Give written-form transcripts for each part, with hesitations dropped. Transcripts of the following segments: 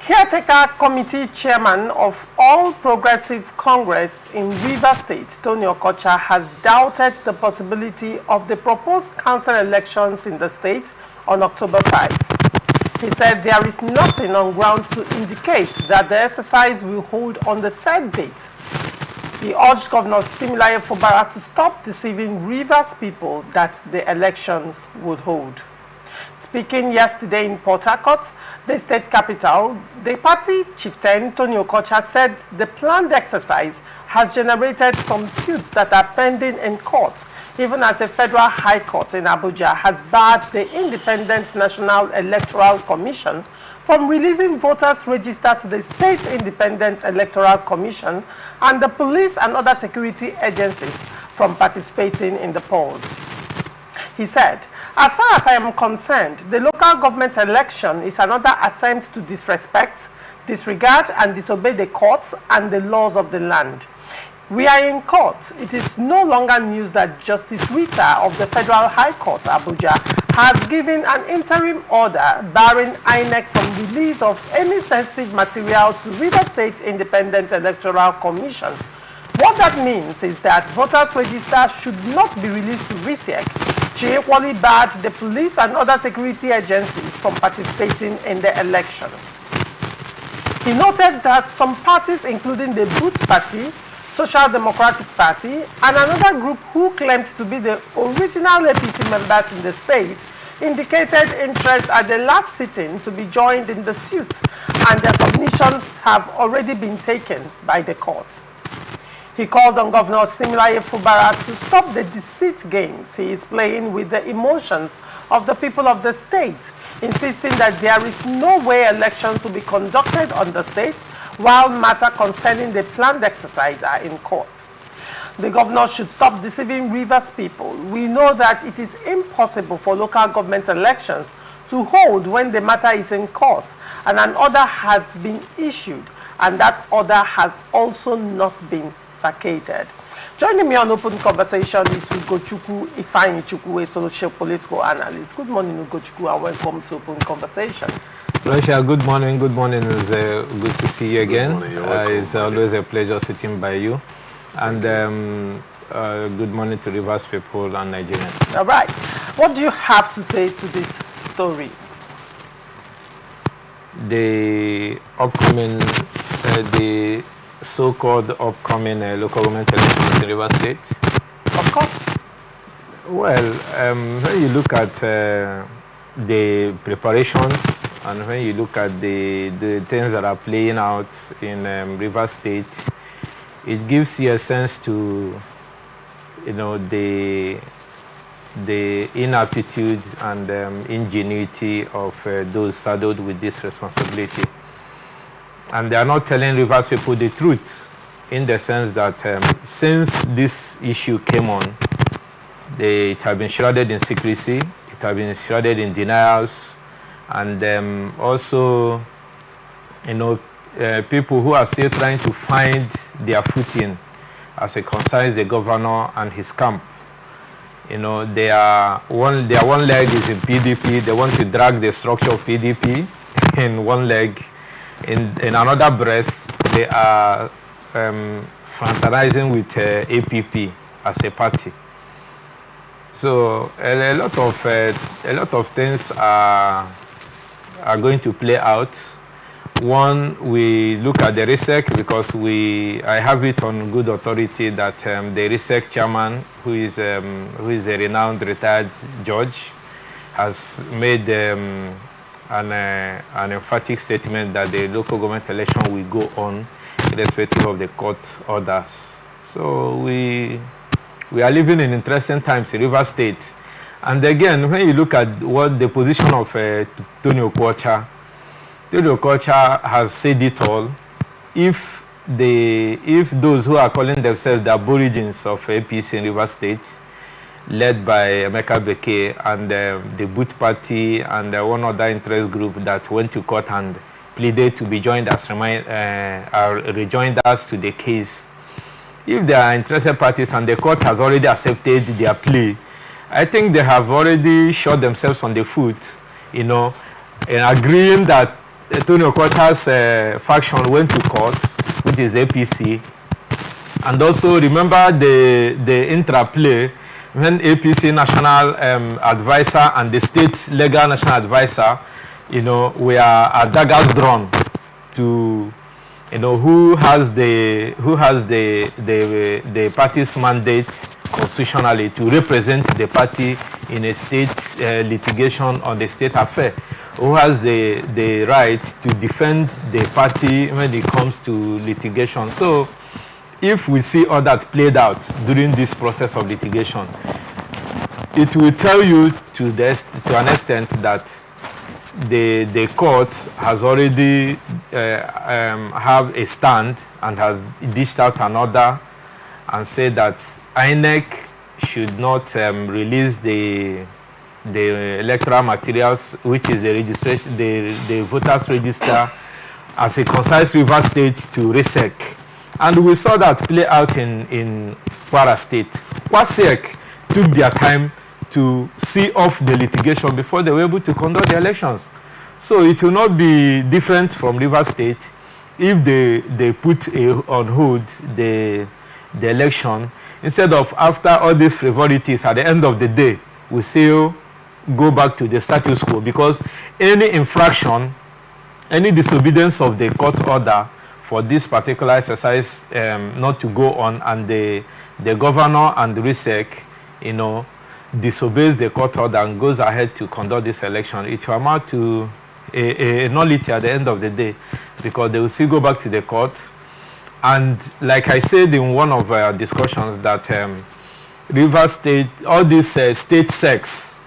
Caretaker Committee Chairman of All Progressive Congress in Rivers State, Tony Okocha, has doubted the possibility of the proposed council elections in the state on October 5. He said there is nothing on ground to indicate that the exercise will hold on the said date. He urged Governor Fubara to stop deceiving Rivers people that the elections would hold. Speaking yesterday in Port Harcourt, the state capital, the party chieftain Tony Okocha said the planned exercise has generated some suits that are pending in court, even as a federal high court in Abuja has barred the Independent National Electoral Commission from releasing voters registered to the State Independent Electoral Commission and the police and other security agencies from participating in the polls. He said, "As far as I am concerned, the local government election is another attempt to disrespect, disregard, and disobey the courts and the laws of the land. We are in court. It is no longer news that Justice Rita of the Federal High Court, Abuja, has given an interim order barring INEC from release of any sensitive material to River State Independent Electoral Commission. What that means is that voters register should not be released to RISEC. She equally barred the police and other security agencies from participating in the election." He noted that some parties, including the Boot Party, Social Democratic Party, and another group who claimed to be the original APC members in the state, indicated interest at the last sitting to be joined in the suit, and their submissions have already been taken by the court. He called on Governor Fubara to stop the deceit games he is playing with the emotions of the people of the state, insisting that there is no way elections will be conducted on the state while matters concerning the planned exercise are in court. The governor should stop deceiving Rivers people. We know that it is impossible for local government elections to hold when the matter is in court and an order has been issued, and that order has also not been vacated. Joining me on Open Conversation is Ugochukwu Ifeanyichukwu, a social political analyst. Good morning, Ugochukwu, and welcome to Open Conversation. Russia, good morning. Good morning. It's good to see you again. Good morning, it's always a pleasure sitting by you. And good morning to Rivers people and Nigerians. All right. What do you have to say to this story? The upcoming, the so-called upcoming local government elections in Rivers State? Of course. Well, when you look at the preparations and when you look at the things that are playing out in Rivers State, it gives you a sense to, you know, the inaptitude and ingenuity of those saddled with this responsibility. And they are not telling Rivers people the truth, in the sense that since this issue came on, it has been shrouded in secrecy, it has been shrouded in denials, and also, you know, people who are still trying to find their footing as it concerns the governor and his camp. You know, their one leg is in PDP. They want to drag the structure of PDP in one leg. In another breath, they are fraternizing with APP as a party. So a lot of things are going to play out. One, we look at the RISEC, because I have it on good authority that the RISEC chairman, who is a renowned retired judge, has made an emphatic statement that the local government election will go on irrespective of the court orders. So we are living in interesting times in Rivers State. And again, when you look at what the position of Tony Okocha has said it all. If those who are calling themselves the aborigines of APC in Rivers State, led by Emeka Beke and the Boot Party and one other interest group that went to court and pleaded to be joined as rejoinders to the case, if they are interested parties and the court has already accepted their plea, I think they have already shot themselves on the foot, you know, in agreeing that Tony Okocha's faction went to court, which is APC. And also remember the interplay when APC national advisor and the state legal national advisor, were at daggers drawn to, who has the party's mandate constitutionally to represent the party in a state litigation on the state affair, who has the right to defend the party when it comes to litigation. So if we see all that played out during this process of litigation, it will tell you to an extent that the court has already have a stand and has dished out an order and said that INEC should not release the electoral materials, which is the registration, the voters register, as a concise Rivers State to RESEC. And we saw that play out in Kwara State. WASEC took their time to see off the litigation before they were able to conduct the elections. So it will not be different from Rivers State if they put on hold the election, instead of after all these frivolities at the end of the day, we still go back to the status quo, because any infraction, any disobedience of the court order for this particular exercise not to go on, and the governor and the RESEC, disobeys the court order and goes ahead to conduct this election, it will amount to a nullity at the end of the day, because they will still go back to the court. And like I said in one of our discussions, that Rivers State, all these state secs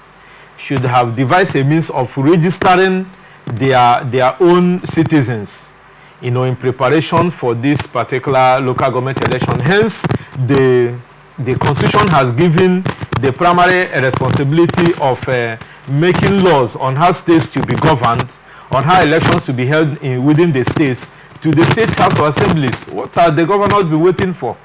should have devised a means of registering their own citizens, in preparation for this particular local government election. Hence, the Constitution has given the primary responsibility of making laws on how states to be governed, on how elections to be held within the states, to the state house of assemblies. What have the governors been waiting for?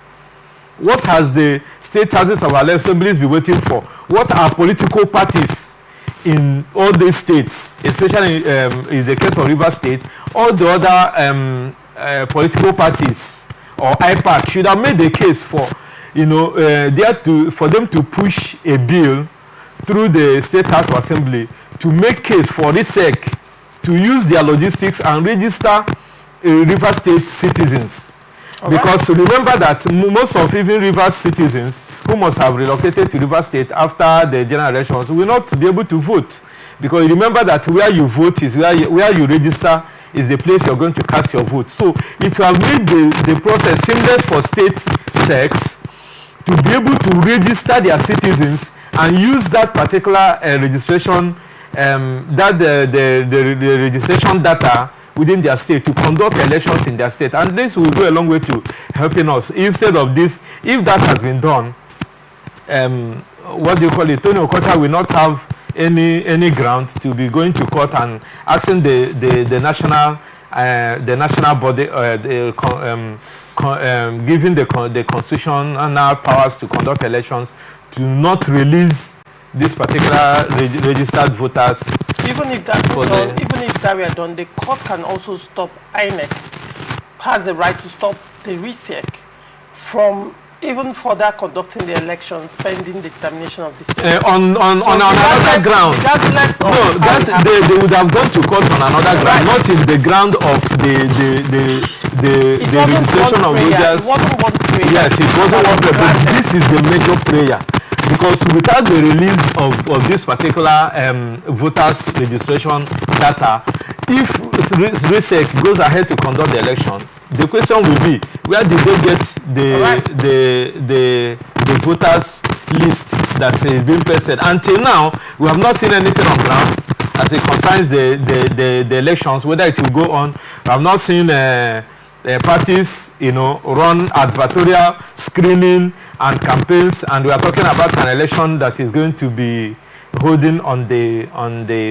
What has the state houses of assemblies been waiting for? What are political parties in all these states, especially in the case of Rivers State, all the other political parties or IPAC should have made the case for, for them to push a bill through the State House of Assembly to make case for RESEC to use their logistics and register Rivers State citizens. Okay. Because remember that most of even Rivers citizens who must have relocated to Rivers State after the general elections will not be able to vote. Because remember that where you vote is where you register is the place you're going to cast your vote. So it will have made the process seamless for state secs to be able to register their citizens and use that particular registration, the registration data within their state to conduct elections in their state. And this will go a long way to helping us. Instead of this, if that has been done, Tony Okocha will not have any ground to be going to court and asking the national body, giving the constitutional powers to conduct elections, to not release this particular registered voters. Even if that were done, the court can also stop INEC, has the right to stop the RESEC from even further conducting the elections pending the determination of this. On another ground. They would have gone to court on another ground, not in the ground of the registration of voters. It wasn't one prayer. Yes, it wasn't one prayer, but this is the major prayer. Because without the release of this particular voters registration data, if RESEC goes ahead to conduct the election, the question will be, where did they get the voters list that is being posted? Until now, we have not seen anything on ground as it concerns the elections, whether it will go on. We have not seen parties, run advertorial screening and campaigns, and we are talking about an election that is going to be holding on the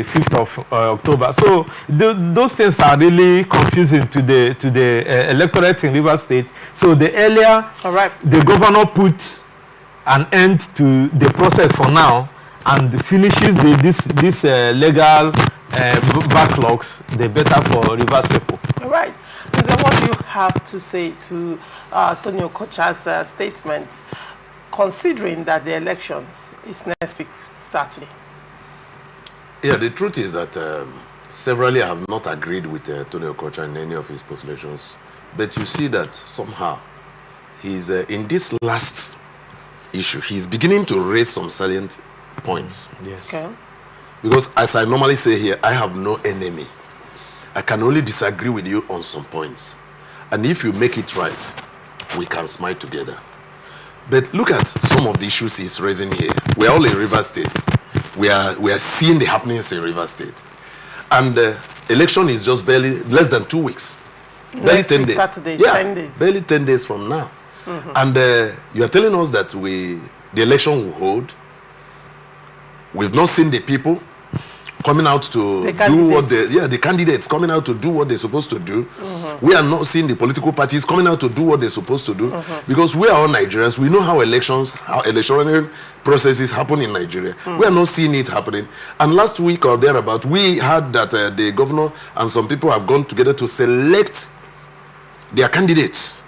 5th of October. So those things are really confusing to the electorate in Rivers State. So the earlier the governor put an end to the process for now and finishes this legal backlogs, the better for Rivers people. Right. And so what do you have to say to Tony Okocha's statement, considering that the elections is next week, Saturday? Yeah, the truth is that severally I have not agreed with Tony Okocha in any of his postulations. But you see that somehow he's in this last issue, he's beginning to raise some salient points. Yes. Okay. Because as I normally say here, I have no enemy. I can only disagree with you on some points. And if you make it right, we can smile together. But look at some of the issues he's raising here. We're all in Rivers State. We are seeing the happenings in Rivers State. And the election is just barely less than 2 weeks. Barely 10 days. Saturday, yeah, 10 days. Barely 10 days from now. Mm-hmm. And you are telling us that the election will hold. We've not seen the people coming out to do what the candidates coming out to do what they're supposed to do. Mm-hmm. We are not seeing the political parties coming out to do what they're supposed to do. Mm-hmm. Because we are all Nigerians. We know how electoral processes happen in Nigeria. Mm-hmm. We are not seeing it happening. And last week or thereabout, we heard that the governor and some people have gone together to select their candidates.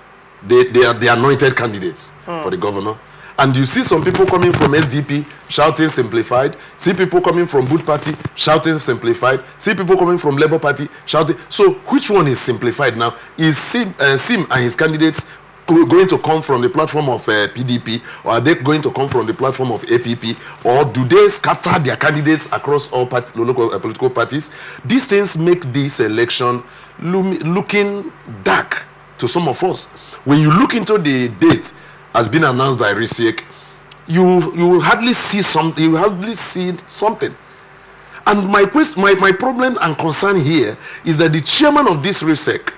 They are the anointed candidates for the governor. And you see some people coming from SDP shouting simplified, see people coming from Boot Party shouting simplified, see people coming from Labour Party shouting. So which one is simplified now? Is Sim and his candidates going to come from the platform of PDP, or are they going to come from the platform of APP, or do they scatter their candidates across all local political parties? These things make this election looking dark to some of us. When you look into the date has been announced by RISEC, you will hardly see something. You hardly see something. And my problem and concern here is that the chairman of this RISEC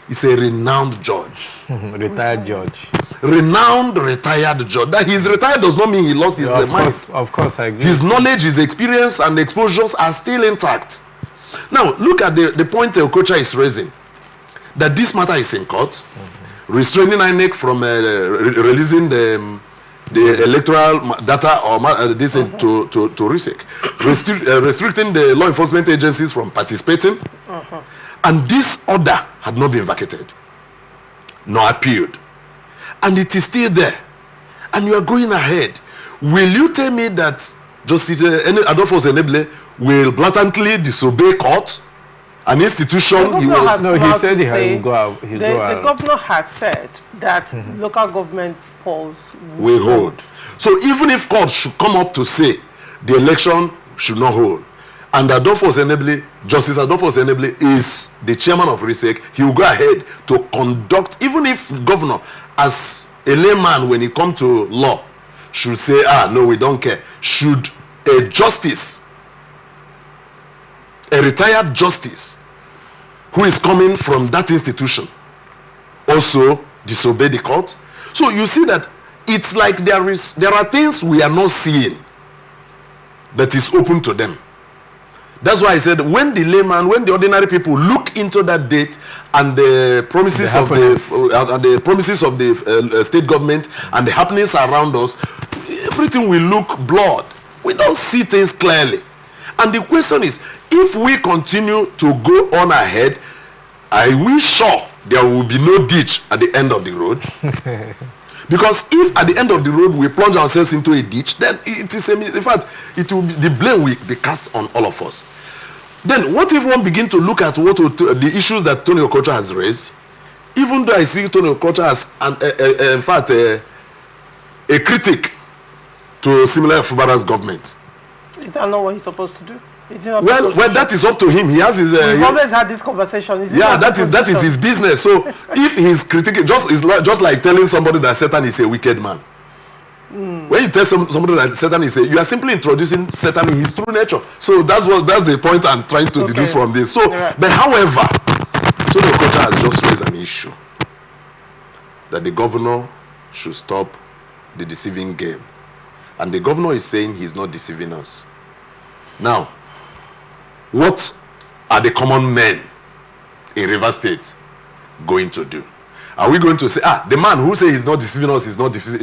is a renowned judge. Retired judge. Renowned retired judge. That he's retired does not mean he lost his mind. Of course, I agree. His knowledge, his experience, and exposures are still intact. Now, look at the point Okocha is raising. That this matter is in court. Restraining INEC from releasing the electoral data or this to RISEC, restricting the law enforcement agencies from participating, and this order had not been vacated, nor appealed, and it is still there, and you are going ahead. Will you tell me that Justice Adolphus Eneble will blatantly disobey court? An institution he said he will go out. The governor has said that local government polls will hold. So even if court should come up to say the election should not hold, and Justice Adolphus Eneble is the chairman of RISEC, he will go ahead to conduct, even if governor, as a layman when it comes to law, should say, no, we don't care. Should a justice, a retired justice who is coming from that institution also disobey the court? So you see that it's like there are things we are not seeing that is open to them. That's why I said when the ordinary people look into that date and the promises of the state government and the happenings around us, everything will look blurred. We don't see things clearly. And the question is, if we continue to go on ahead, are we sure there will be no ditch at the end of the road? Because if at the end of the road we plunge ourselves into a ditch, then it is in fact it will be, the blame will be cast on all of us. Then what if one begin to look at the issues that Tony Okocha has raised? Even though I see Tony Okocha as in fact a critic to similar Fubara's government. Is that not what he's supposed to do? Well, that is up to him. He has his. We've always had this conversation. That is his business. So if he's critical, just like telling somebody that Satan is a wicked man. When you tell somebody that Satan is you are simply introducing Satan in his true nature. So that's the point I'm trying to deduce from this. So, but however, Tony Okocha has just raised an issue that the governor should stop the deceiving game, and the governor is saying he's not deceiving us. Now, what are the common men in Rivers State going to do? Are we going to say, the man who says he's not deceiving us is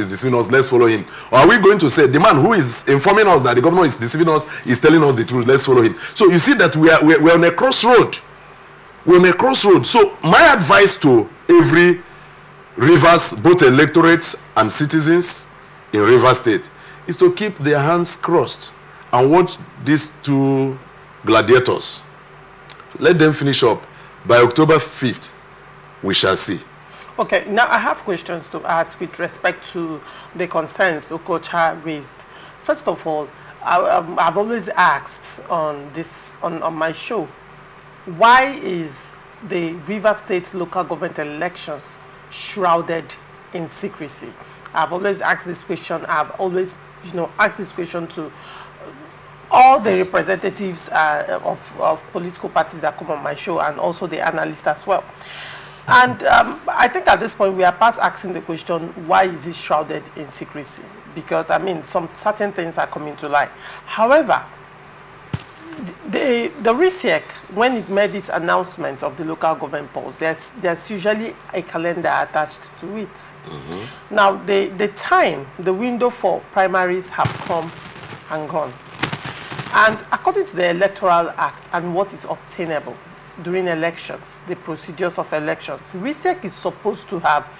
deceiving us, let's follow him? Or are we going to say, the man who is informing us that the governor is deceiving us is telling us the truth, let's follow him? So you see that we're on a crossroad. We're on a crossroad. So my advice to every Rivers, both electorates and citizens in Rivers State, is to keep their hands crossed and watch these two gladiators. Let them finish up. By October 5th, we shall see. Okay, now I have questions to ask with respect to the concerns Okocha raised. First of all, I've always asked on my show, why is the Rivers State local government elections shrouded in secrecy? I've always asked this question. I've always, asked this question to all the representatives of political parties that come on my show, and also the analysts as well. And I think at this point we are past asking the question, why is it shrouded in secrecy? Because, some certain things are coming to light. However, the RISEC, when it made its announcement of the local government polls, there's usually a calendar attached to it. Mm-hmm. Now, the window for primaries have come and gone. And according to the Electoral Act and what is obtainable during elections, the procedures of elections, RISEC is supposed to have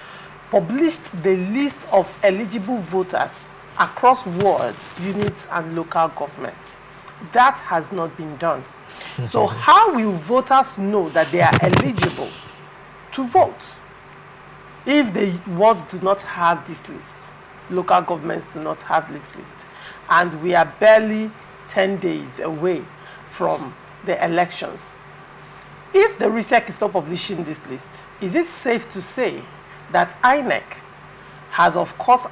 published the list of eligible voters across wards, units, and local governments. That has not been done. So how will voters know that they are eligible to vote if the wards do not have this list? Local governments do not have this list. And we are barely 10 days away from the elections. If the RISEC is not publishing this list, is it safe to say that INEC has, of course,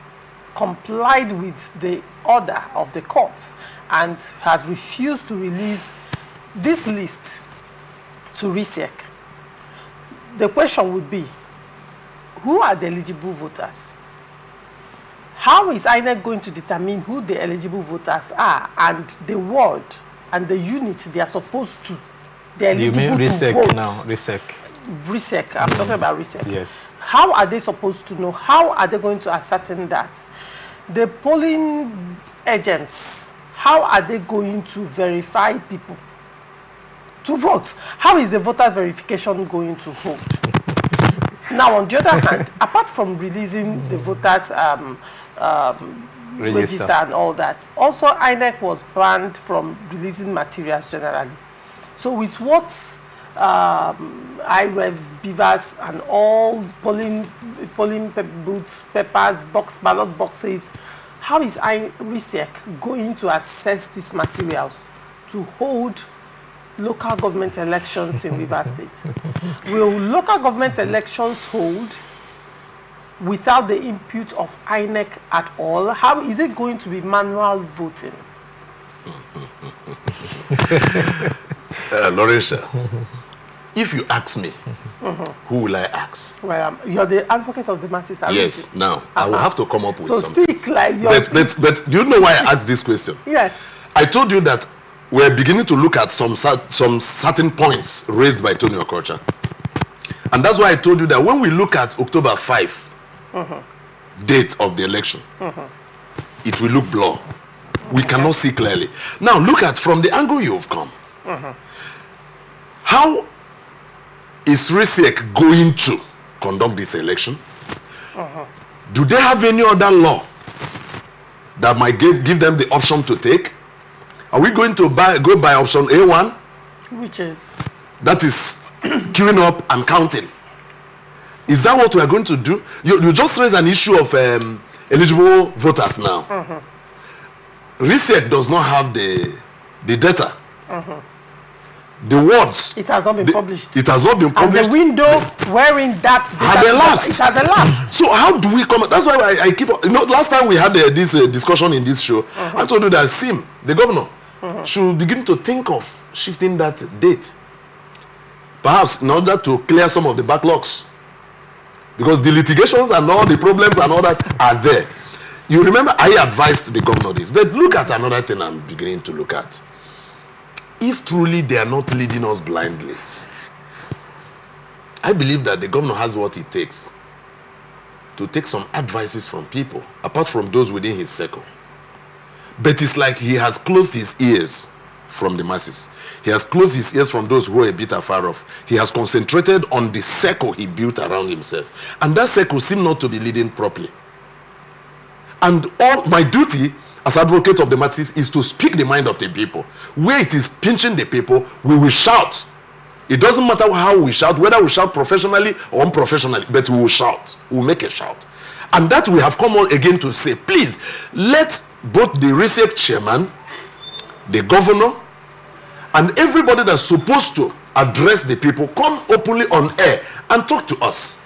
complied with the order of the court and has refused to release this list to RISEC? The question would be, who are the eligible voters? How is INEC going to determine who the eligible voters are and the ward and the unit they are supposed to, they're eligible to vote? You mean RISEC now, RISEC? RISEC, I'm talking about RISEC. Yes. How are they supposed to know? How are they going to ascertain that? The polling agents, how are they going to verify people to vote? How is the voter verification going to hold? Now, on the other hand, apart from releasing the voters' register and all that, also INEC was banned from releasing materials generally. So with what IREV, beavers, and all polling booths, papers, ballot boxes, how is RISEC going to assess these materials to hold local government elections in Rivers State? Will local government elections hold without the input of INEC at all? How is it going to be manual voting? Laurentia, if you ask me, who will I ask? Well, you're the advocate of the masses. Yes, now, I will have to come up with something. So speak like you're... But do you know why I asked this question? Yes. I told you that we're beginning to look at some certain points raised by Tony Okocha. And that's why I told you that when we look at October 5, date of the election, it will look blur. We cannot see clearly. Now, look at from the angle you've come. How is RISEC going to conduct this election? Do they have any other law that might give them the option to take? Are we going to go by option A1? Which is? That is queuing up and counting. Is that what we are going to do? You just raised an issue of eligible voters now. RISEC does not have the data. The words. It has not been published. It has not been published. And the window wherein that had elapsed. It has elapsed. So how do we come? That's why I keep. Last time we had this discussion in this show, I told you that Sim, the governor, should begin to think of shifting that date, perhaps in order to clear some of the backlogs, because the litigations and all the problems and all that are there. You remember I advised the governor this, but look at another thing I'm beginning to look at. If truly they are not leading us blindly, I believe that the governor has what it takes to take some advices from people, apart from those within his circle. But it's like he has closed his ears from the masses. He has closed his ears from those who are a bit afar off. He has concentrated on the circle he built around himself. And that circle seems not to be leading properly. And all my duty as advocate of the masses is to speak the mind of the people. Where it is pinching the people, we will shout. It doesn't matter how we shout, whether we shout professionally or unprofessionally, but we will shout. We will make a shout. And that we have come on again to say, please, let both the research chairman, the governor, and everybody that's supposed to address the people come openly on air and talk to us.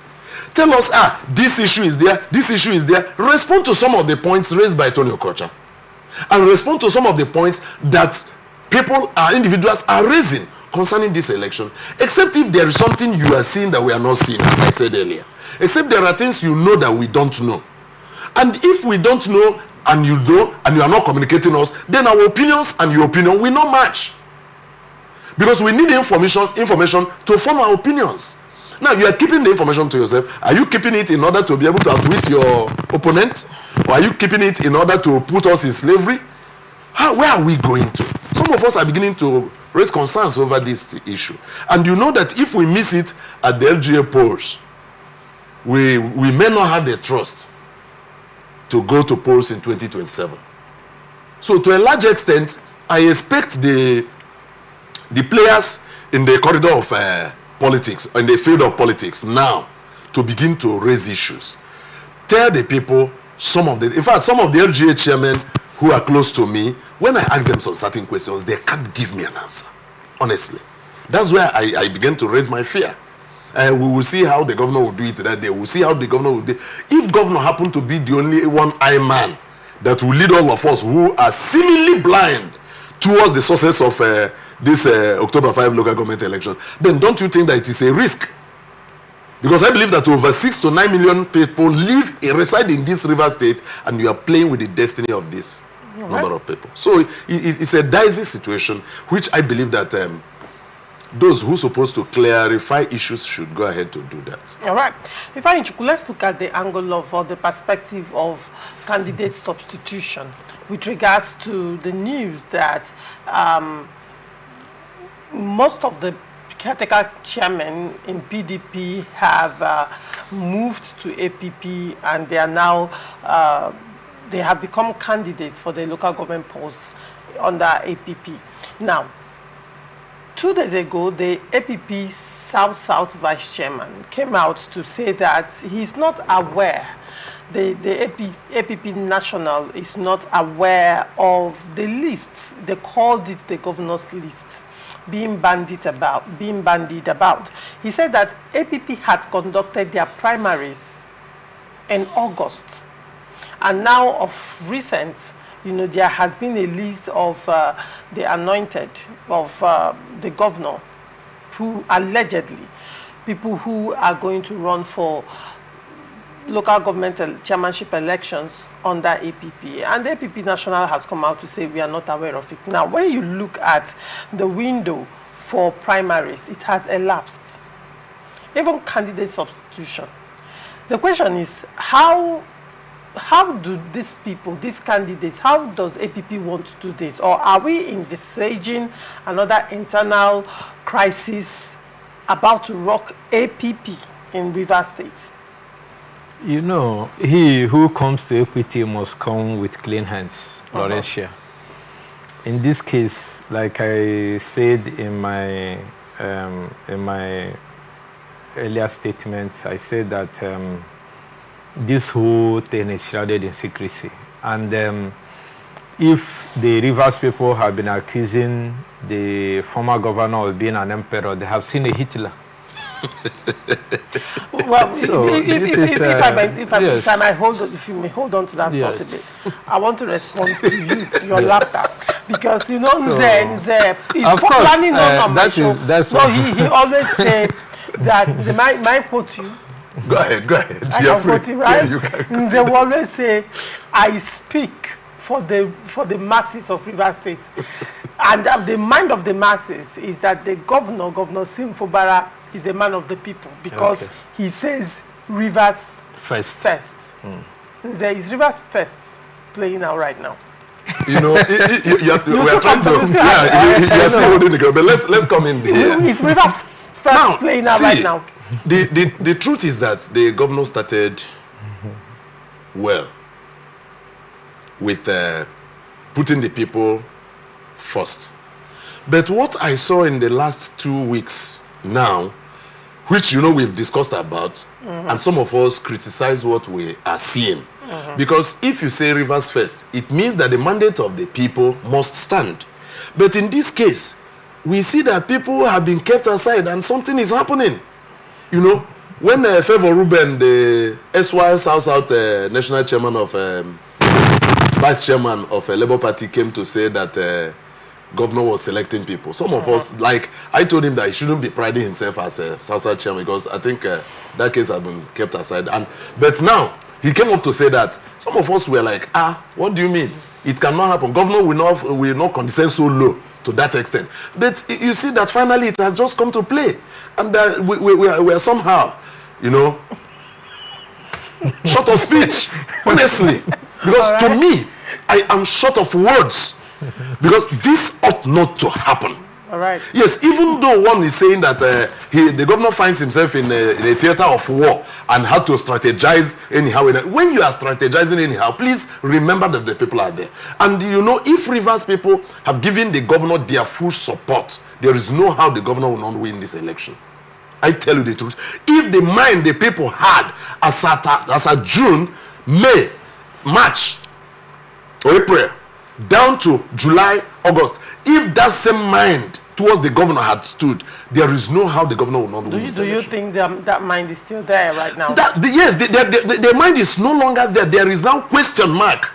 Tell us, this issue is there, this issue is there. Respond to some of the points raised by Tony Okocha. And respond to some of the points that people, individuals are raising concerning this election. Except if there is something you are seeing that we are not seeing, as I said earlier. Except there are things you know that we don't know. And if we don't know, and you know, and you are not communicating us, then our opinions and your opinion will not match. Because we need information to form our opinions. Now, you are keeping the information to yourself. Are you keeping it in order to be able to outwit your opponent? Or are you keeping it in order to put us in slavery? Where are we going to? Some of us are beginning to raise concerns over this issue. And you know that if we miss it at the LGA polls, we may not have the trust to go to polls in 2027. So to a large extent, I expect the players in the corridor of politics, in the field of politics now, to begin to raise issues. Tell the people in fact, some of the LGA chairmen who are close to me, when I ask them some certain questions, they can't give me an answer. Honestly. That's where I began to raise my fear. We will see how the governor will do it that day. We'll see how the governor will do it. If governor happened to be the only one-eye man that will lead all of us who are seemingly blind towards the success of this October 5 local government election, then don't you think that it is a risk? Because I believe that over 6 to 9 million people reside in this river state, and you are playing with the destiny of this number of people. So it's a dicey situation, which I believe that those who are supposed to clarify issues should go ahead to do that. All right. Let's look at the angle of or the perspective of candidate substitution with regards to the news that most of the caretaker chairmen in PDP have moved to APP, and they are now they have become candidates for the local government posts under APP. Now, 2 days ago, the APP South Vice Chairman came out to say that he's not aware, the APP National is not aware of the lists. They called it the governor's list being bandied about. He said that APP had conducted their primaries in August. And now of recent, there has been a list of the anointed of the governor, who allegedly, people who are going to run for local government chairmanship elections under APP. And the APP National has come out to say we are not aware of it. Now, when you look at the window for primaries, it has elapsed. Even candidate substitution. The question is, how do these people, these candidates, how does APP want to do this? Or are we envisaging another internal crisis about to rock APP in Rivers State? He who comes to equity must come with clean hands, Laurentia. In this case, like I said in my earlier statement, I said that this whole thing is shrouded in secrecy. And if the Rivers people have been accusing the former governor of being an emperor, they have seen a Hitler. Well, so if you may hold on to that thought a bit, I want to respond to your laughter, because Nze is planning on my show. He always said that my quote you. Go ahead. I can quote you, right? Yeah, Nze will always say, "I speak for the masses of Rivers State," and the mind of the masses is that the Governor Fubara, is a man of the people, because he says Rivers First. Is Rivers first playing out right now? You know, we are trying to. You're still holding the girl, but let's come in here. Is Rivers first playing out right now? The truth is that the governor started well with putting the people first. But what I saw in the last 2 weeks now, which we've discussed about, and some of us criticize what we are seeing. Because if you say Rivers first, it means that the mandate of the people must stand. But in this case, we see that people have been kept aside and something is happening. When Favour Ruben, the SY South national chairman of vice chairman of Labour Party, came to say that governor was selecting people. Some of us, like I told him that he shouldn't be priding himself as a South chairman, because I think that case has been kept aside. But now he came up to say that some of us were like, what do you mean? It cannot happen. Governor will not condescend so low to that extent. But you see that finally it has just come to play, and we are somehow, short of speech, honestly, because to me, I am short of words, because this ought not to happen. All right. Yes, even though one is saying that the governor finds himself in a theater of war and had to strategize anyhow. When you are strategizing anyhow, please remember that the people are there. And if Rivers people have given the governor their full support, there is no how the governor will not win this election. I tell you the truth. If the mind the people had as at June, May, March, or April, down to July, August, if that same mind towards the governor had stood, there is no how the governor will not win this election. Do you think that mind is still there right now? Yes, the mind is no longer there. There is now question mark.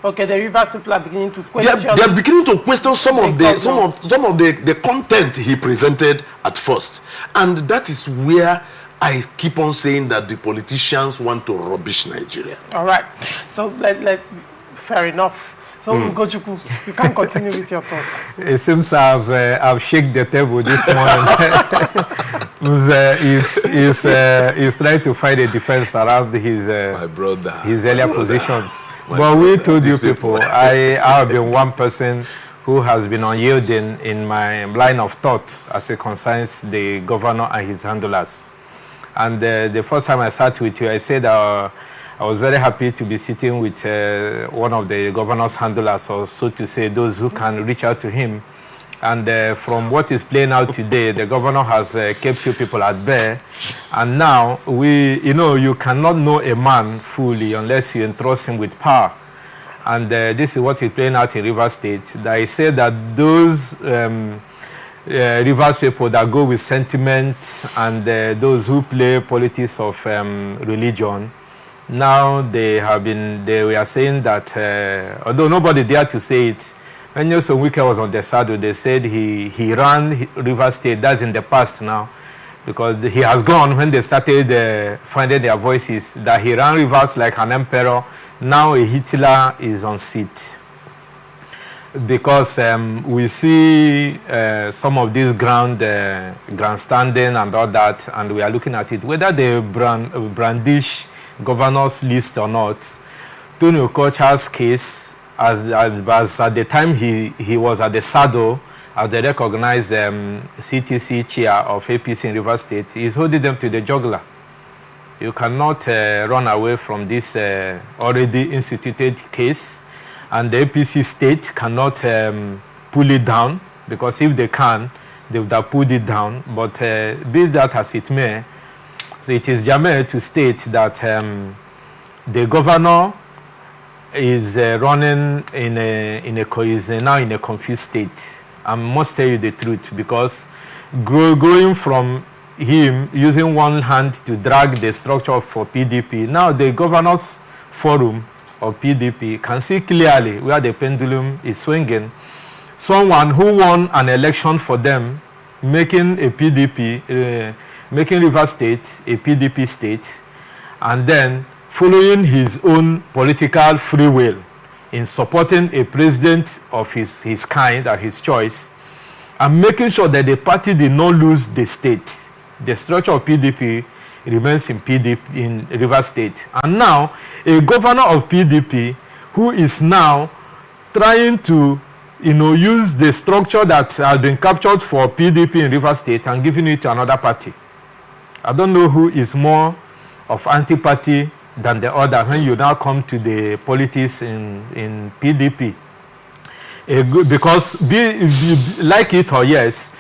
Okay, the Rivers people are beginning to question. They are beginning to question some of the content he presented at first, and that is where I keep on saying that the politicians want to rubbish Nigeria. All right, so fair enough. So, Ugochukwu, you can continue with your thoughts. It seems I've shaken the table this morning. He's trying to find a defense around his earlier positions. But we told you people, I have been one person who has been unyielding in my line of thought as it concerns the governor and his handlers. And the first time I sat with you, I said I was very happy to be sitting with one of the governor's handlers, or so to say, those who can reach out to him. And from what is playing out today, the governor has kept you people at bay. And now, you cannot know a man fully unless you entrust him with power. And this is what is playing out in Rivers State. That I say that those Rivers people that go with sentiment and those who play politics of religion, now they were saying that, although nobody dared to say it, when Nelson Wike was on the saddle, they said he ran Rivers State. That's in the past now, because he has gone when they started finding their voices, that he ran Rivers like an emperor. Now a Hitler is on seat. Because we see some of this grandstanding and all that, and we are looking at it, whether they brandish governor's list or not. Tony Okocha's case, as at the time he was at the saddle as the recognized CTC chair of APC in Rivers State, is holding them to the jugular. You cannot run away from this already instituted case, and the APC state cannot pull it down, because if they can, they would have pulled it down. But be that as it may, so it is germane to state that the governor is running is now in a confused state. I must tell you the truth, because going from him using one hand to drag the structure for PDP, now the governors forum of PDP can see clearly where the pendulum is swinging. Someone who won an election for them, making Rivers State a PDP state, and then following his own political free will in supporting a president of his kind and his choice, and making sure that the party did not lose the state. The structure of PDP remains in PDP in Rivers State. And now, a governor of PDP who is now trying to, use the structure that has been captured for PDP in Rivers State and giving it to another party. I don't know who is more of anti-party than the other when you now come to the politics in PDP. Because like it or yes,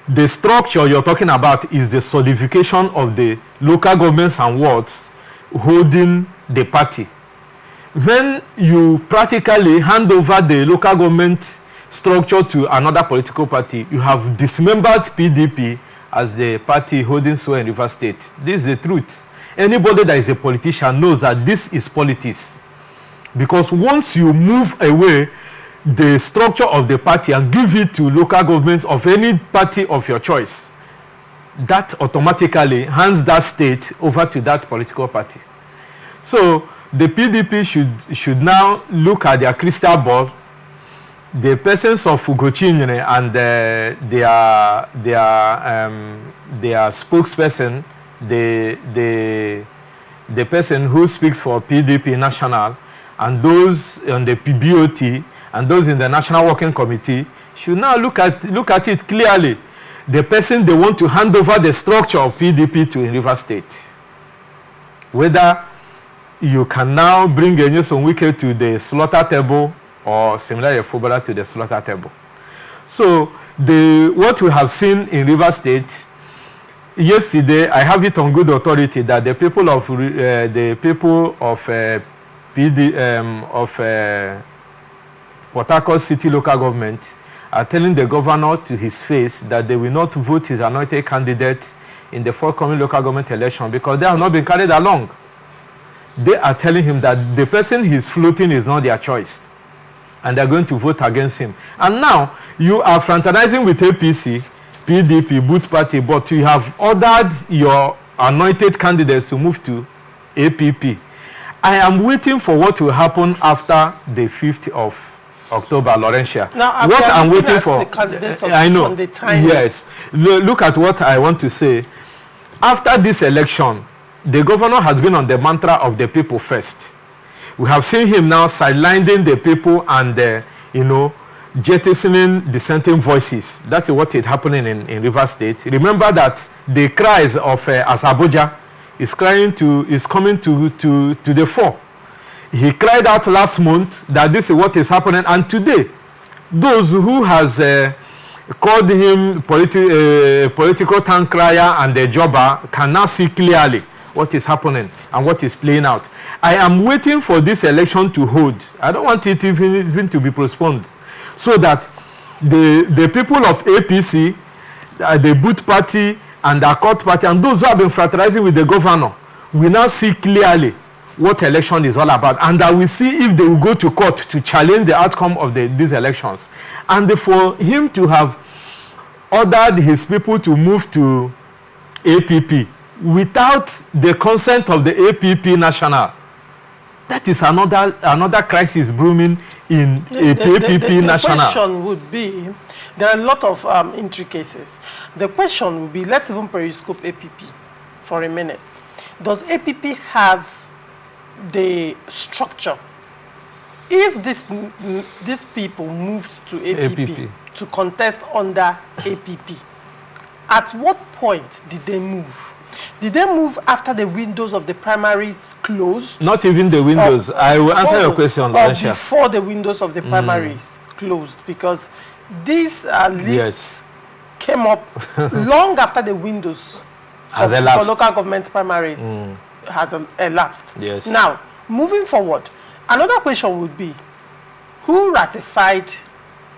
the structure you're talking about is the solidification of the local governments and wards holding the party. When you practically hand over the local government structure to another political party, you have dismembered PDP as the party holding sway in Rivers State. This is the truth. Anybody that is a politician knows that this is politics. Because once you move away the structure of the party and give it to local governments of any party of your choice, that automatically hands that state over to that political party. So the PDP should now look at their crystal ball, the persons of Ugochinyere and their spokesperson, the person who speaks for PDP national, and those on the PBOT and those in the National Working Committee should now look at it clearly. The person they want to hand over the structure of PDP to in Rivers State. Whether you can now bring a Nyesom Wike to the slaughter table or similarly Fubara to the slaughter table. So what we have seen in Rivers State yesterday, I have it on good authority that the people of Port Harcourt City local government are telling the governor to his face that they will not vote his anointed candidate in the forthcoming local government election because they have not been carried along. They are telling him that the person he's floating is not their choice and they're going to vote against him. And now you are fraternizing with APC, PDP, Boot Party, but you have ordered your anointed candidates to move to APP. I am waiting for what will happen after the 5th of October, Laurentia. Now, what I'm waiting for, the candidates of I know. The time. Yes, look at what I want to say. After this election, the governor has been on the mantra of the people first. We have seen him now sidelining the people and, jettisoning dissenting voices. That's what is happening in Rivers State. Remember that the cries of Asaboja is coming to the fore. He cried out last month that this is what is happening, and today, those who has called him political tank crier and the jobber can now see clearly what is happening and what is playing out. I am waiting for this election to hold. I don't want it even to be postponed, so that the people of APC, the Boot Party and the Accord Party, and those who have been fraternizing with the governor will now see clearly what election is all about, and that we see if they will go to court to challenge the outcome of these elections. And for him to have ordered his people to move to APP without the consent of the APP national, that is another crisis brewing in APP national. The question would be, there are a lot of intricacies. The question would be, let's even periscope APP for a minute. Does APP have the structure? If these people moved to APP to contest under APP, at what point did they move? Did they move after the windows of the primaries closed? Not even the windows. I will answer your question, Lansha. Before the windows of the primaries closed, because these lists came up long after the windows for local government primaries has elapsed. Yes. Now, moving forward, another question would be, who ratified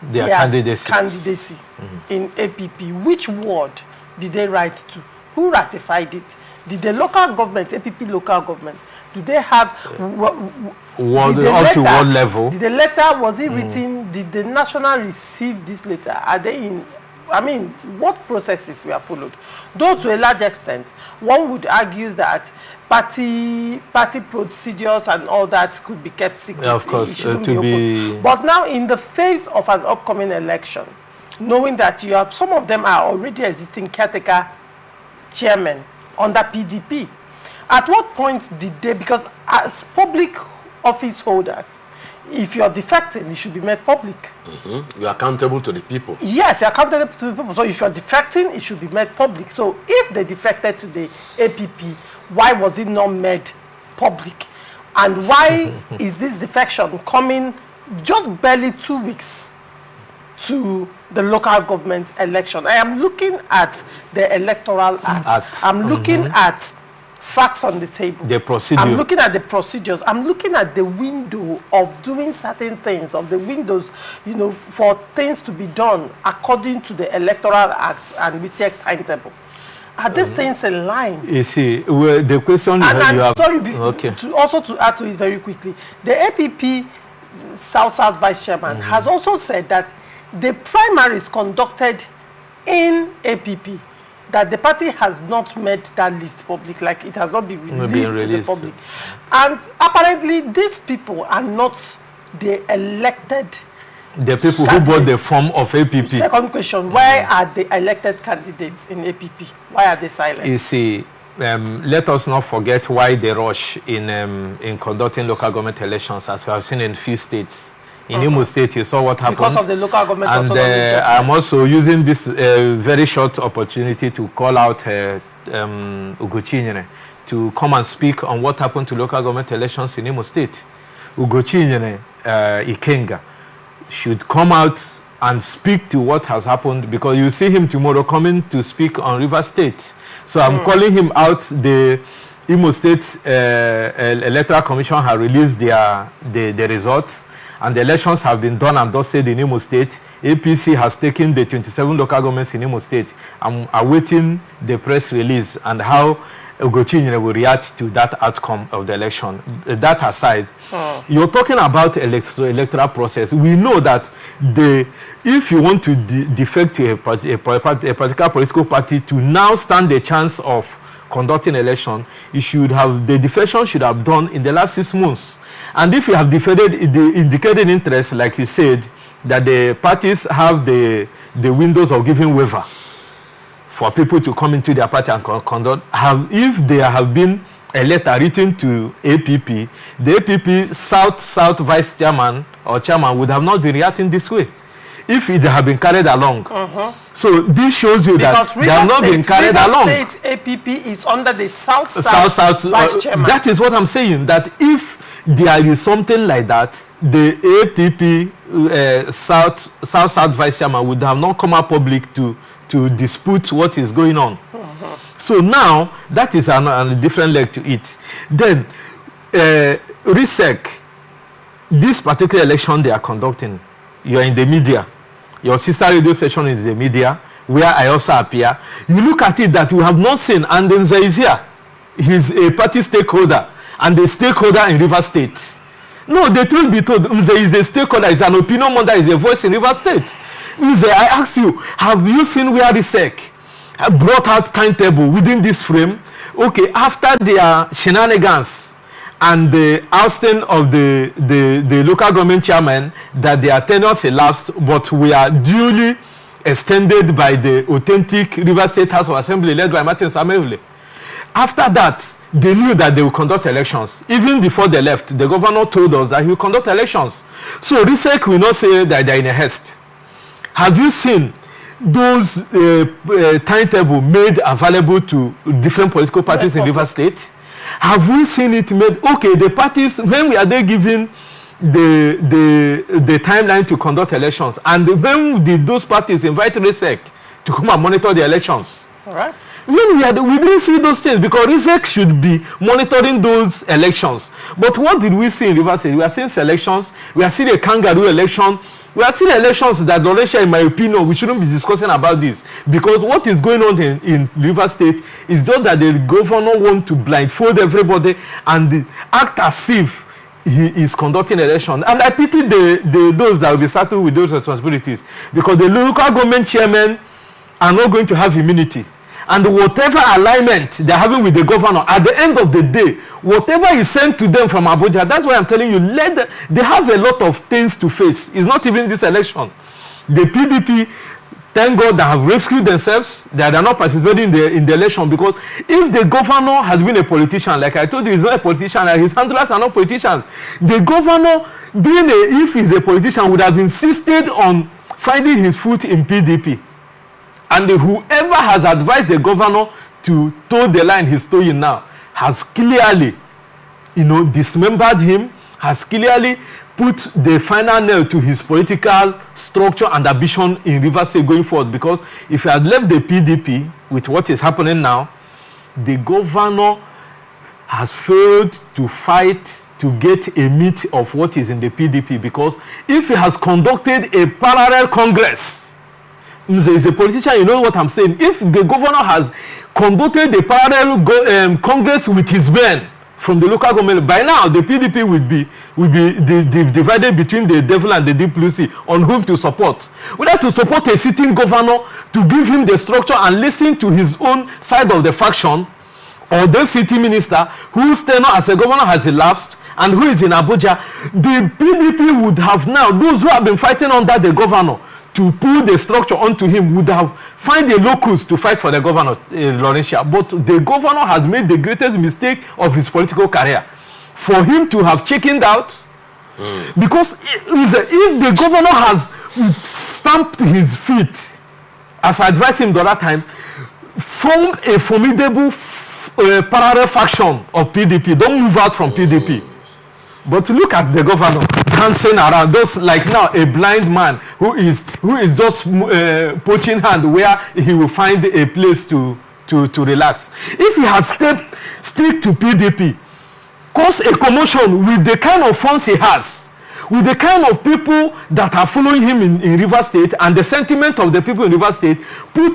their candidacy in APP? Which ward did they write to? Who ratified it? Did the local government, APP local government, do they have up to what level? Did the letter, was it written? Did the national receive this letter? Are they in? I mean, what processes were followed? Though to a large extent, one would argue that party procedures and all that could be kept secret. Yeah, of course, But now, in the face of an upcoming election, knowing that you have some of them are already existing caretaker chairmen under PDP. At what point did they, because as public office holders, if you're defecting, it should be made public. You're accountable to the people. Yes, you're accountable to the people. So if you're defecting, it should be made public. So if they defected to the APP, why was it not made public? And why is this defection coming just barely 2 weeks to the local government election? I am looking at the Electoral Act. I'm looking at facts on the table. The procedure. I'm looking at the procedures. I'm looking at the window of doing certain things, of the windows, you know, for things to be done according to the Electoral Act and WITEC timetable. Are these things in line? You see, well, the question and you have... Sorry, to add to it very quickly, the APP South Vice Chairman has also said that the primaries conducted in APP, that the party has not made that list public, like it has not been released to the public. And apparently these people are not the elected the people who bought the form of APP. Second question, why are the elected candidates in APP? Why are they silent? You see, let us not forget why the rush in conducting local government elections, as we have seen in a few states. In Imo State, you saw what happened. Because of the local government and I'm also using this very short opportunity to call out Okocha to come and speak on what happened to local government elections in Imo State. Okocha Ikenga should come out and speak to what has happened, because you see him tomorrow coming to speak on River State. So I'm calling him out. The Imo State Electoral Commission has released the results, and the elections have been done and dusted in Imo State. APC has taken the 27 local governments in Imo State. I'm awaiting the press release and how Okocha will react to that outcome of the election. That aside, you're talking about electoral process. We know that if you want to defect to a particular political party to now stand the chance of conducting election, the defection should have done in the last 6 months. And if you have defended the indicated interest, like you said, that the parties have the windows of giving waiver for people to come into their party and conduct, if there have been a letter written to APP, the APP South Vice Chairman or Chairman would have not been reacting this way if it had been carried along. So this shows you that they have not been carried along. River State APP is under the South Vice Chairman. That is what I'm saying, that if there is something like that, the APP South Vice Chairman would have not come out public to dispute what is going on. So now that is a different leg to it. Then RISEC, this particular election they are conducting, you are in the media. Your sister radio station is the media, where I also appear. You look at it that we have not seen, and then there is here. He's a party stakeholder and a stakeholder in River State. No, the truth be told, there is a stakeholder, is an opinion member, is a voice in River State. I ask you, have you seen where RISEC brought out timetable within this frame? Okay, after their shenanigans and the ousting of the local government chairman, that their tenures elapsed, but we are duly extended by the authentic River State House of Assembly led by Martin Samuel. After that, they knew that they will conduct elections. Even before they left, the governor told us that he will conduct elections. So RISEC will not say that they are in a haste. Have you seen those timetable made available to different political parties in River State? Have we seen it made? Okay, the parties, when we are there giving the timeline to conduct elections, and when did those parties invite RISEC to come and monitor the elections? All right. We didn't see those things, because RISEC should be monitoring those elections. But what did we see in River State? We are seeing selections. We are seeing a kangaroo election. We are seeing elections that, in my opinion, we shouldn't be discussing about this, because what is going on in River State is just that the governor wants to blindfold everybody and act as if he is conducting election. And I pity those that will be saddled with those responsibilities, because the local government chairmen are not going to have immunity. And whatever alignment they're having with the governor, at the end of the day, whatever is sent to them from Abuja, that's why I'm telling you, they have a lot of things to face. It's not even this election. The PDP thank God they have rescued themselves, that they are not participating in the election, because if the governor has been a politician, like I told you, he's not a politician, like his handlers are not politicians. The governor, if he's a politician, would have insisted on finding his foot in PDP. And whoever has advised the governor to toe the line he's toeing now has clearly, dismembered him, has clearly put the final nail to his political structure and ambition in Rivers State going forward. Because if he had left the PDP with what is happening now, the governor has failed to fight to get a meat of what is in the PDP. Because if he has conducted a parallel Congress, he's a politician, you know what I'm saying. If the governor has conducted a parallel Congress with his men from the local government, by now the PDP will be divided between the devil and the deep blue sea on whom to support. Whether to support a sitting governor to give him the structure and listen to his own side of the faction, or the city minister whose tenure as a governor has elapsed and who is in Abuja. The PDP would have now, those who have been fighting under the governor to pull the structure onto him, would have find a locus to fight for the governor, Laurentia. But the governor has made the greatest mistake of his political career. For him to have chickened out, because if the governor has stamped his feet, as I advised him the other time, formed a formidable parallel faction of PDP. Don't move out from PDP. But look at the governor dancing around, those like now a blind man who is just poaching hand where he will find a place to relax. If he has stick to PDP, cause a commotion with the kind of funds he has, with the kind of people that are following him in Rivers State, and the sentiment of the people in Rivers State,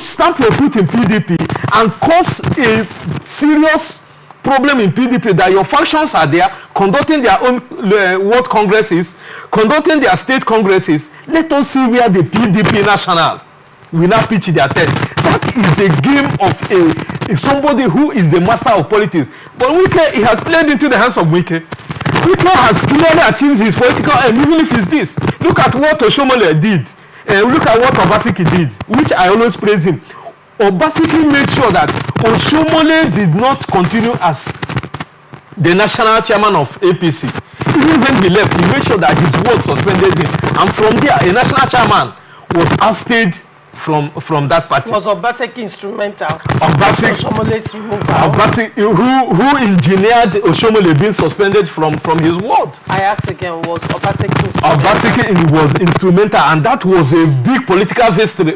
stamp your foot in PDP and cause a serious problem in PDP, that your factions are there conducting their own world congresses, conducting their state congresses. Let us see where the PDP national will now pitch their tent. That is the game of somebody who is the master of politics. But Wike, he has played into the hands of Wike. Wike has clearly achieved his political aim, even if it's this. Look at what Oshomole did. Look at what Obaseki did, which I always praise him. Obaseki made sure that Oshomole did not continue as the national chairman of APC. Even when he left, he made sure that his word suspended him. And from there, a national chairman was ousted from that party. Was Obaseki instrumental? Oshomole's removal. Who engineered Oshomole being suspended from his ward? I asked again, was Obaseki instrumental? Obaseki was instrumental, and that was a big political victory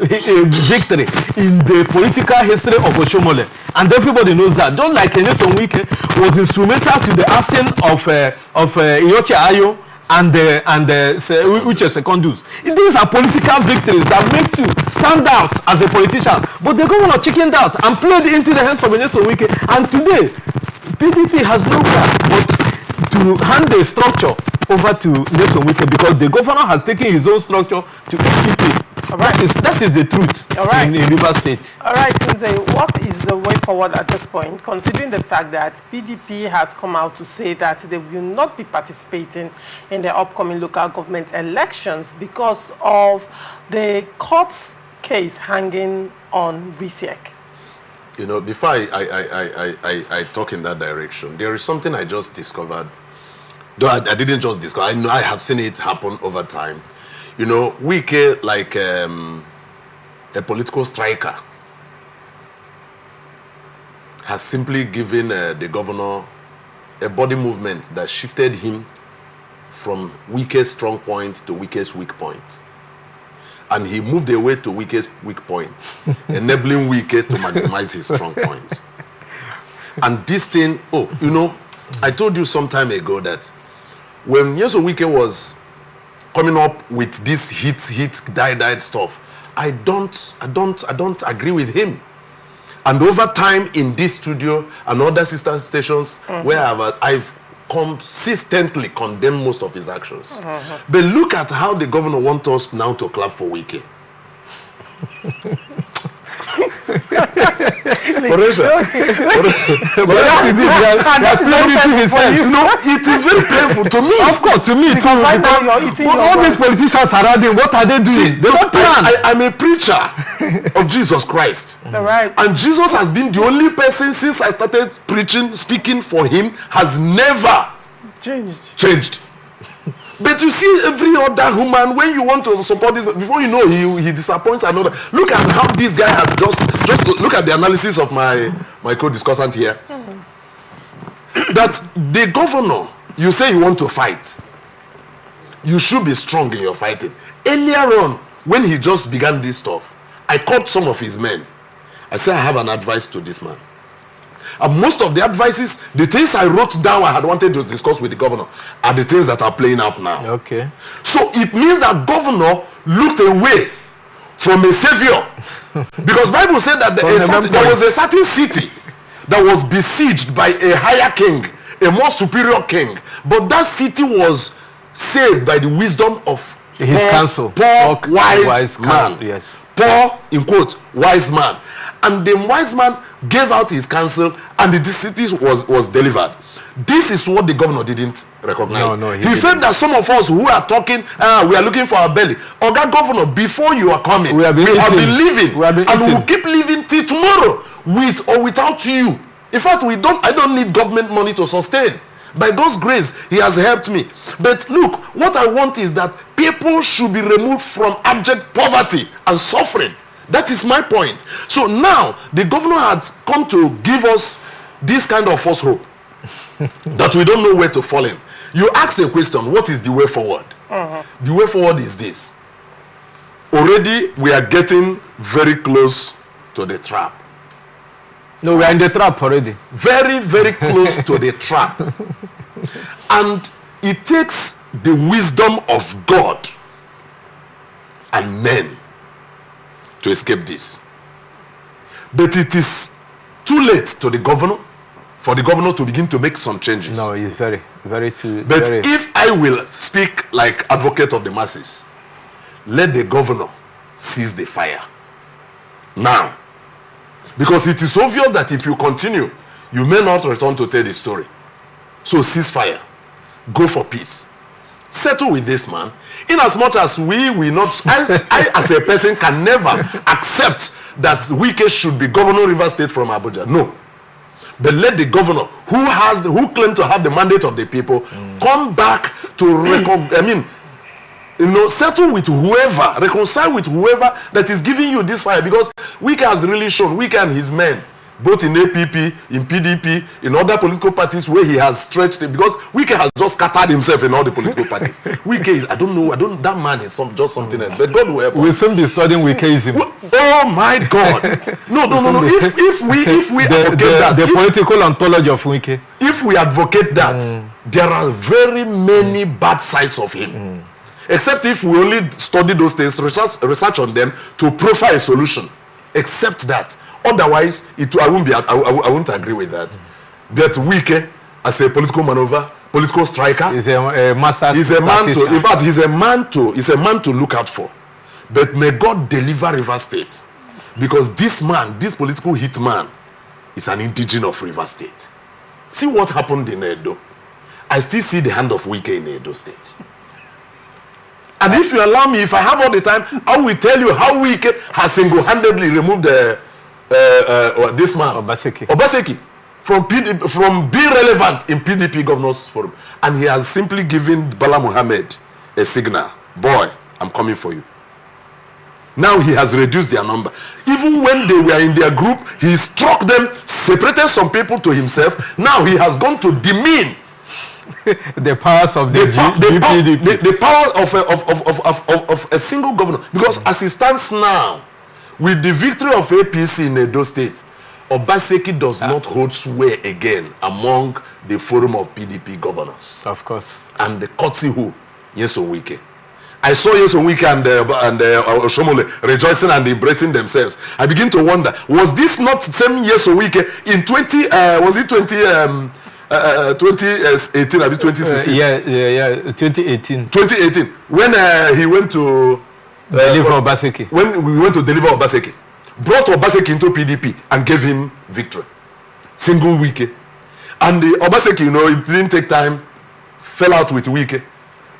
in the political history of Oshomole. And everybody knows that. Just like Eneson Wike was instrumental to the ousting of Iyoche Ayo and Uche Secondus. These are political victories that makes you stand out as a politician. But the governor chickened out and played into the hands of Eneson Wike. And today, PDP has no plan but to hand the structure over to Eneson Wike, because the governor has taken his own structure to PDP. All right. That is the truth. All right. in Rivers State. All right, Kunze, what is the way forward at this point, considering the fact that PDP has come out to say that they will not be participating in the upcoming local government elections because of the court case hanging on RISEC? You know, before I talk in that direction, there is something I just discovered. Though I didn't just discover, I know I have seen it happen over time. You know, Wike, like a political striker, has simply given the governor a body movement that shifted him from Wike's strong point to Wike's weak point. And he moved away to Wike's weak point, enabling Wike to maximize his strong point. And this thing, you know, I told you some time ago that when Nyesom Wike was coming up with this hit, die stuff, I don't agree with him. And over time in this studio and other sister stations where I've consistently condemned most of his actions. But look at how the governor wants us now to clap for Wike. it is very painful to me. Of course, to me too. Right now you're eating all these politicians around him, what are they doing? They don't plan. I'm a preacher of Jesus Christ. All right. And Jesus has been the only person since I started preaching, speaking for him, has never changed. But you see, every other human, when you want to support this, before you know, he disappoints another. Look at how this guy has just look at the analysis of my co-discussant here. That the governor, you say you want to fight. You should be strong in your fighting. Earlier on, when he just began this stuff, I called some of his men. I said, I have an advice to this man. And most of the advices, the things I wrote down I had wanted to discuss with the governor are the things that are playing out now. Okay. So it means that governor looked away from a savior. Because Bible said that there was a certain city that was besieged by a higher king, a more superior king. But that city was saved by the wisdom of his counsel. Poor, wise man. Yes. Poor, in quotes, wise man. And the wise man gave out his counsel and the city was delivered. This is what the governor didn't recognize. He felt that some of us who are talking, we are looking for our belly. Oga Governor, before you are coming, we have been living. And we will keep living till tomorrow, with or without you. In fact, I don't need government money to sustain. By God's grace, he has helped me. But look, what I want is that people should be removed from abject poverty and suffering. That is my point. So now, the governor has come to give us this kind of false hope that we don't know where to fall in. You ask a question, what is the way forward? The way forward is this. Already, we are getting very close to the trap. No, we are in the trap already. Very, very close to the trap. And it takes the wisdom of God and men to escape this. But it is too late to the governor, for the governor to begin to make some changes. No, it's very, very too. But if I will speak like advocate of the masses, let the governor seize the fire now. Because it is obvious that if you continue, you may not return to tell the story. So cease fire. Go for peace. Settle with this man. In as much as we will not, I as a person can never accept that Wike should be governor River State from Abuja. No. But let the governor, who claim to have the mandate of the people, come back to settle with whoever, reconcile with whoever that is giving you this fire. Because Wike has really shown, Wike and his men, both in APP, in PDP, in other political parties where he has stretched it, because Wike has just scattered himself in all the political parties. Wike is, that man is just something else. But God will help us. We'll soon be studying Wikeism. Oh my God. No. If we advocate that. The political ontology of Wike. If we advocate that, there are very many bad sides of him. Except if we only study those things, research on them to profile a solution. Except that. Otherwise, I won't agree with that. But Wike, as a political maneuver, political striker, is a massacre. He's a man to look out for. But may God deliver River State, because this political hitman, is an indigene of River State. See what happened in Edo. I still see the hand of Wike in Edo State. And if you allow me, if I have all the time, I will tell you how Wike has single-handedly removed this man, Obaseki, from being relevant in PDP governors forum. And he has simply given Bala Muhammad a signal. Boy, I'm coming for you. Now he has reduced their number. Even when they were in their group, he struck them, separated some people to himself. Now he has gone to demean the powers of the power of a single governor. Because as it stands now, with the victory of APC in Edo State, Obaseki does not hold sway again among the forum of PDP governors. Of course. And the courtesy who? Nyesom Wike. I saw Nyesom Wike and Oshomole rejoicing and embracing themselves. I begin to wonder, was this not the same Nyesom Wike in 2018, I mean 2016? Yeah, 2018. 2018, when he went to deliver Obaseki. When we went to deliver Obaseki. brought Obaseki into PDP and gave him victory. Single Wike. And the Obaseki, you know, it didn't take time, fell out with Wike.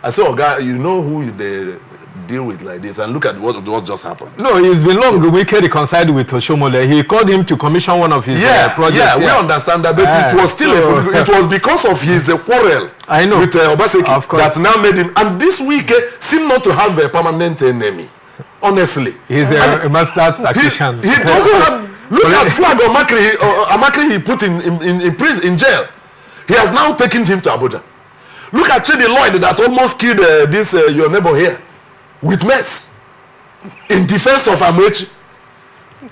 I said, oh, God, you know who they deal with like this, and look at what just happened. No, it's been long. Wike reconciled with Oshomole. He called him to commission one of his projects. Yeah, we understand that, but it was still it was because of his quarrel with Obaseki that now made him. And this Wike seemed not to have a permanent enemy. Honestly, he's a master tactician. He doesn't have. Look at Flag Amakri he put in prison, in jail. He has now taken him to Abuja. Look at Chidi Lloyd that almost killed your neighbor here with mess in defense of Amechi.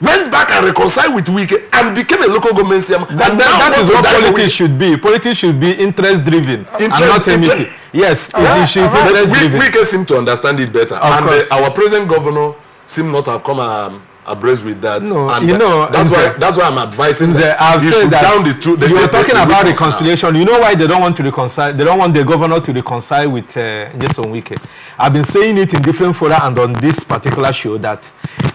Went back and reconciled with Wike and became a local government CM. And that is what politics should be. Politics should be interest driven and not enmity. Yes, Wike seem to understand it better. And our present governor seem not to have come abreast with that. No, and you know, that's why I'm advising that I've you said should that down the two. You were talking about reconciliation. You know why they don't want to reconcile? They don't want the governor to reconcile with Nyesom Wike. I've been saying it in different fora and on this particular show that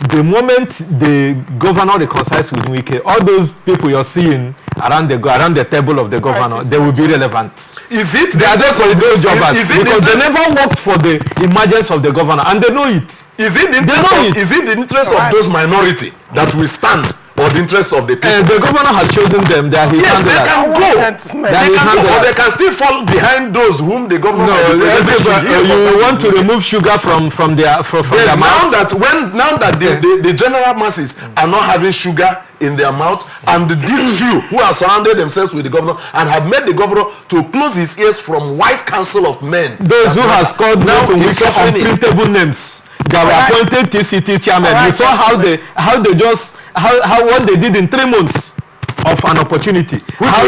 the moment the governor reconciles with Wike, all those people you're seeing around the table of the governor, they will be relevant. Is it? They are just for those jobbers because they never worked for the emergence of the governor and they know it. Is it the interest of those minority that will stand, or the interest of the people? The governor has chosen them. They are his they can go. Or they can still fall behind those whom the governor. You want to remove sugar from their mouth. Now that the general masses are not having sugar in their mouth, and these few who have surrounded themselves with the governor and have made the governor to close his ears from wise counsel of men. Those who have called now unprintable names. They were appointed TCT chairman. You saw how what they did in 3 months of an opportunity. That's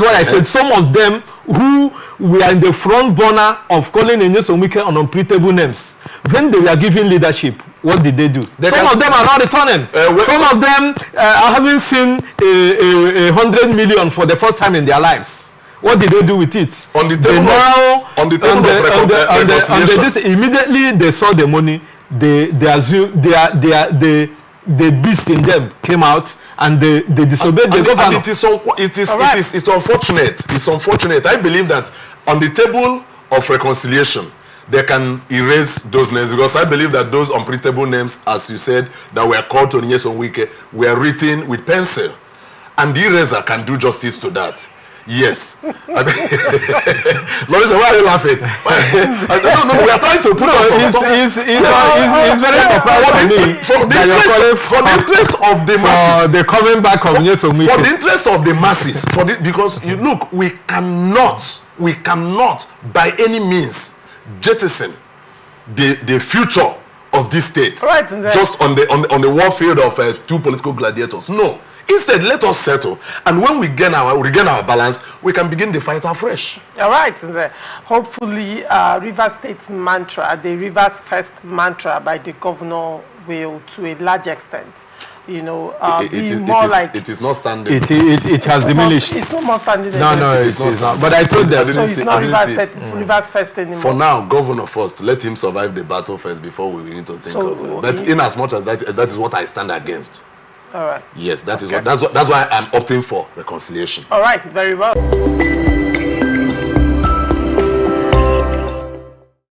what I said. Some of them who were in the front burner of calling Nyesom Wike on unprintable names, when they were given leadership, what did they do? Some of them are not returning. Some of them haven't seen 100 million for the first time in their lives. What did they do with it? On the table of reconciliation. Immediately they saw the money. The beast in them came out and they disobeyed the governor. And it's unfortunate. It's unfortunate. I believe that on the table of reconciliation, they can erase those names, because I believe that those unprintable names, as you said, that were called to Nyesom Wike, were written with pencil, and the eraser can do justice to that. Yes. Lawrence, why are you laughing? No, we are trying to put it's very surprising for the interest of the masses. The coming back of Nyesom Wike. For the interest of the masses, because you look, we cannot by any means jettison the future of this state just on the war field of two political gladiators. No. Instead, let us settle, and when we regain our balance, we can begin the fight afresh. All right. Hopefully, Rivers State mantra, the Rivers First mantra by the governor, will, to a large extent, be more like... It is not standing. It has diminished. It's no more standing. No, it is not. But I told them. So it's not Rivers First anymore. For now, governor first. Let him survive the battle first before we need to think of it. But in as much as that is what I stand against. All right. Yes, that's why I'm opting for reconciliation. All right, very well.